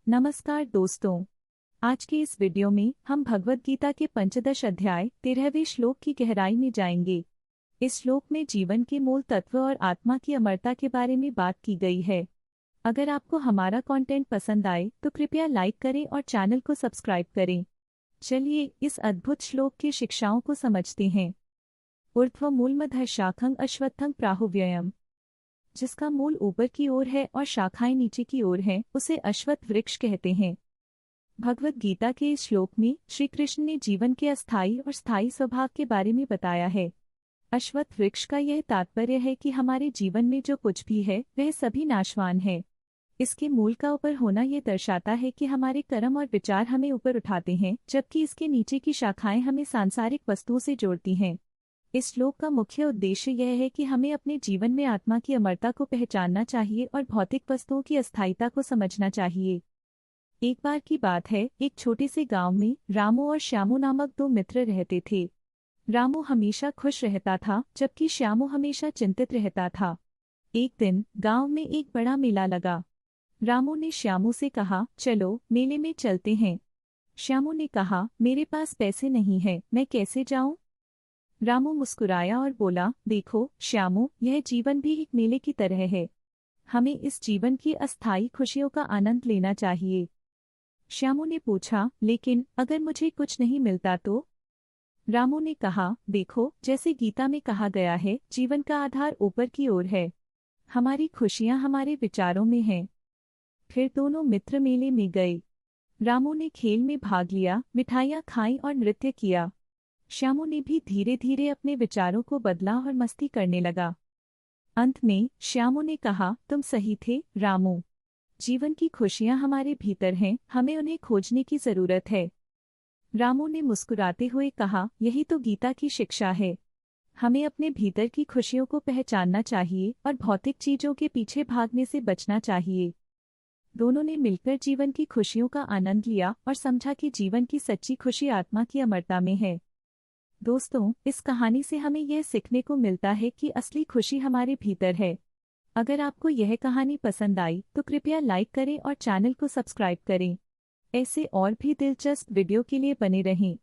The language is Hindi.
नमस्कार दोस्तों। आज के इस वीडियो में हम भगवद गीता के पंचदश अध्याय 13वें श्लोक की गहराई में जाएंगे। इस श्लोक में जीवन के मूल तत्व और आत्मा की अमरता के बारे में बात की गई है। अगर आपको हमारा कंटेंट पसंद आए तो कृपया लाइक करें और चैनल को सब्सक्राइब करें। चलिए इस अद्भुत श्लोक की शिक्षाओं को समझते हैं। ऊर्ध्वमूलमधः शाखं अश्वत्थं प्राहुव्ययम्, जिसका मूल ऊपर की ओर है और शाखाएं नीचे की ओर हैं, उसे अश्वत्थ वृक्ष कहते हैं। भगवद गीता के इस श्लोक में श्री कृष्ण ने जीवन के अस्थायी और स्थायी स्वभाव के बारे में बताया है। अश्वत्थ वृक्ष का यह तात्पर्य है कि हमारे जीवन में जो कुछ भी है वह सभी नाशवान है। इसके मूल का ऊपर होना यह दर्शाता है कि हमारे कर्म और विचार हमें ऊपर उठाते हैं, जबकि इसके नीचे की शाखाएं हमें सांसारिक वस्तुओं से जोड़ती हैं। इस श्लोक का मुख्य उद्देश्य यह है कि हमें अपने जीवन में आत्मा की अमरता को पहचानना चाहिए और भौतिक वस्तुओं की अस्थायीता को समझना चाहिए। एक बार की बात है, एक छोटे से गांव में रामू और श्यामू नामक दो मित्र रहते थे। रामू हमेशा खुश रहता था, जबकि श्यामू हमेशा चिंतित रहता था। एक दिन गांव में एक बड़ा मेला लगा। रामू ने श्यामू से कहा, चलो मेले में चलते हैं। श्यामू ने कहा, मेरे पास पैसे नहीं है, मैं कैसे जाऊं? रामू मुस्कुराया और बोला, देखो श्यामू, यह जीवन भी एक मेले की तरह है। हमें इस जीवन की अस्थायी खुशियों का आनंद लेना चाहिए। श्यामू ने पूछा, लेकिन अगर मुझे कुछ नहीं मिलता तो? रामू ने कहा, देखो जैसे गीता में कहा गया है, जीवन का आधार ऊपर की ओर है। हमारी खुशियां हमारे विचारों में हैं। फिर दोनों मित्र मेले में गए। रामू ने खेल में भाग लिया, मिठाइयाँ खाईं और नृत्य किया। श्यामू ने भी धीरे धीरे अपने विचारों को बदला और मस्ती करने लगा। अंत में श्यामू ने कहा, तुम सही थे रामू। जीवन की खुशियां हमारे भीतर हैं, हमें उन्हें खोजने की जरूरत है। रामू ने मुस्कुराते हुए कहा, यही तो गीता की शिक्षा है। हमें अपने भीतर की खुशियों को पहचानना चाहिए और भौतिक चीजों के पीछे भागने से बचना चाहिए। दोनों ने मिलकर जीवन की खुशियों का आनंद लिया और समझा कि जीवन की सच्ची खुशी आत्मा की अमरता में है। दोस्तों, इस कहानी से हमें यह सीखने को मिलता है कि असली खुशी हमारे भीतर है। अगर आपको यह कहानी पसंद आई तो कृपया लाइक करें और चैनल को सब्सक्राइब करें। ऐसे और भी दिलचस्प वीडियो के लिए बने रहें।